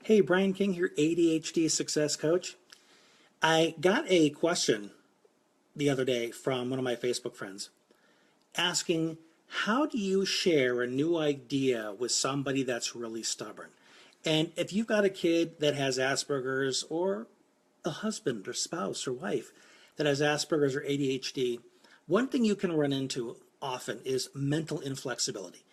Hey, Brian King here, ADHD Success Coach. I got a question the other day from one of my Facebook friends asking, how do you share a new idea with somebody that's really stubborn? And if you've got a kid that has Asperger's, or a husband or spouse or wife that has Asperger's or ADHD, one thing you can run into often is mental inflexibility,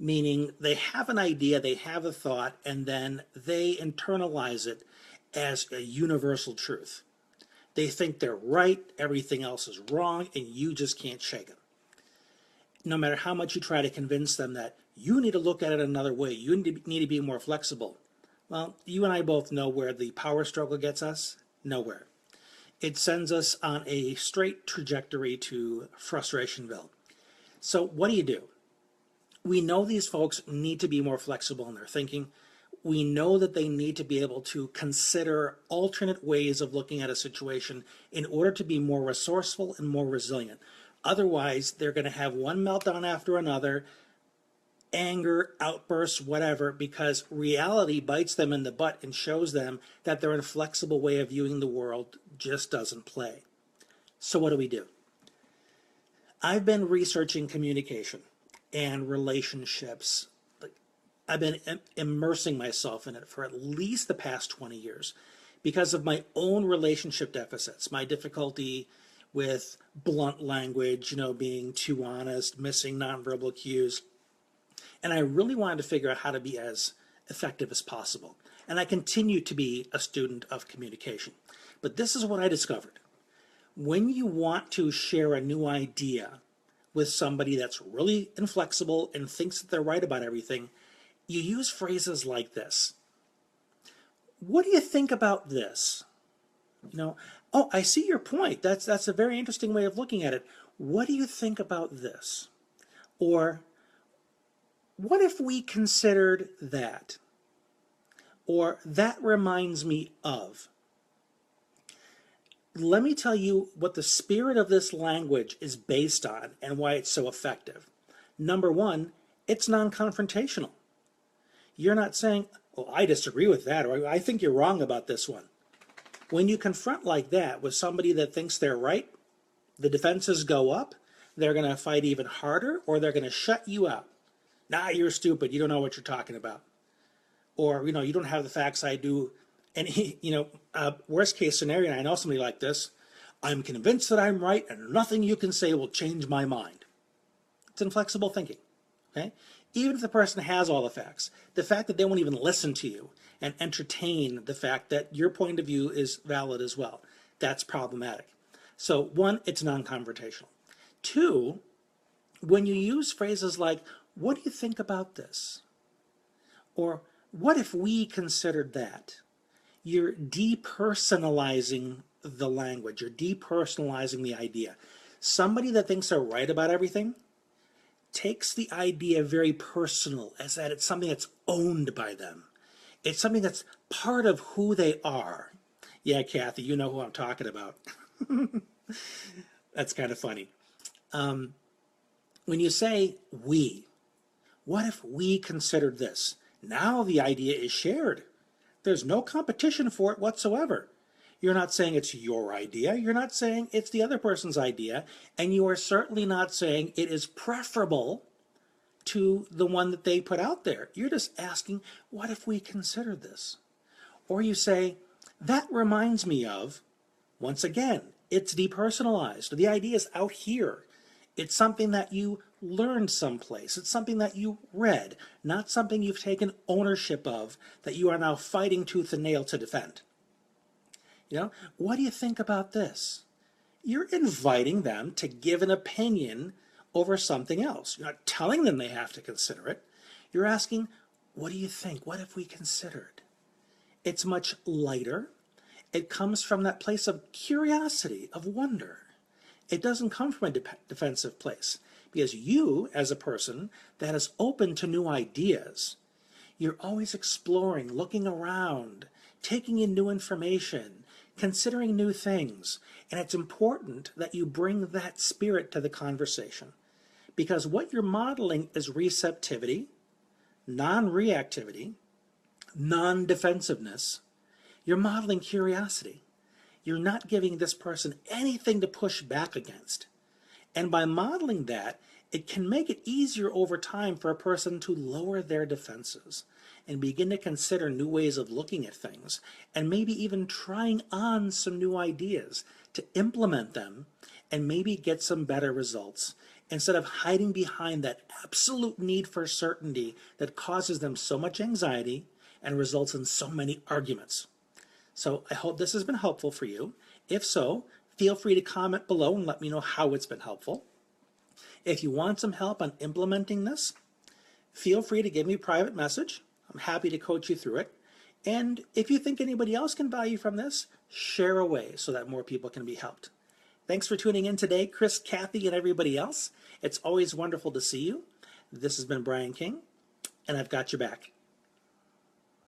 meaning they have an idea, they have a thought, and then they internalize it as a universal truth. They think they're right, everything else is wrong, and you just can't shake it. No matter how much you try to convince them that you need to look at it another way, you need to be more flexible. Well, you and I both know where the power struggle gets us. Nowhere. It sends us on a straight trajectory to frustrationville. So what do? We know these folks need to be more flexible in their thinking. We know that they need to be able to consider alternate ways of looking at a situation in order to be more resourceful and more resilient. Otherwise, they're going to have one meltdown after another, anger, outbursts, whatever, because reality bites them in the butt and shows them that their inflexible way of viewing the world just doesn't play. So what do? I've been researching communication and relationships. I've been immersing myself in it for at least the past 20 years because of my own relationship deficits, my difficulty with blunt language, being too honest, missing nonverbal cues. And I really wanted to figure out how to be as effective as possible. And I continue to be a student of communication. But this is what I discovered. When you want to share a new idea with somebody that's really inflexible and thinks that they're right about everything, you use phrases like this. What do you think about this? Oh, I see your point. That's a very interesting way of looking at it. What do you think about this? Or, what if we considered that? Or, that reminds me of. Let me tell you what the spirit of this language is based on and why it's so effective. Number one, it's non-confrontational. You're not saying, oh, I disagree with that, or I think you're wrong about this one. When you confront like that with somebody that thinks they're right, the defenses go up, they're going to fight even harder, or they're going to shut you out. Nah, you're stupid, you don't know what you're talking about. Or, you don't have the facts I do. And, worst case scenario, and I know somebody like this, I'm convinced that I'm right and nothing you can say will change my mind. It's inflexible thinking, okay? Even if the person has all the facts, the fact that they won't even listen to you and entertain the fact that your point of view is valid as well, that's problematic. So one, it's non-confrontational. Two, when you use phrases like, what do you think about this? Or, what if we considered that? You're depersonalizing the language. You're depersonalizing the idea. Somebody that thinks they're right about everything takes the idea very personal, as that it's something that's owned by them. It's something that's part of who they are. Yeah, Kathy, you know who I'm talking about. That's kind of funny. When you say we, what if we considered this? Now the idea is shared. There's no competition for it whatsoever. You're not saying it's your idea. You're not saying it's the other person's idea. And you are certainly not saying it is preferable to the one that they put out there. You're just asking, what if we considered this? Or you say, that reminds me of, once again, it's depersonalized. The idea is out here. It's something that you learned someplace. It's something that you read, not something you've taken ownership of that you are now fighting tooth and nail to defend. What do you think about this? You're inviting them to give an opinion over something else. You're not telling them they have to consider it. You're asking, what do you think? What if we considered? It's much lighter. It comes from that place of curiosity, of wonder. It doesn't come from a defensive place, because you, as a person that is open to new ideas, you're always exploring, looking around, taking in new information, considering new things. And it's important that you bring that spirit to the conversation, because what you're modeling is receptivity, non-reactivity, non-defensiveness, you're modeling curiosity. You're not giving this person anything to push back against. And by modeling that, it can make it easier over time for a person to lower their defenses and begin to consider new ways of looking at things, and maybe even trying on some new ideas to implement them and maybe get some better results, instead of hiding behind that absolute need for certainty that causes them so much anxiety and results in so many arguments. So I hope this has been helpful for you. If so, feel free to comment below and let me know how it's been helpful. If you want some help on implementing this, feel free to give me a private message. I'm happy to coach you through it. And if you think anybody else can value from this, share away so that more people can be helped. Thanks for tuning in today, Chris, Kathy, and everybody else. It's always wonderful to see you. This has been Brian King, and I've got your back.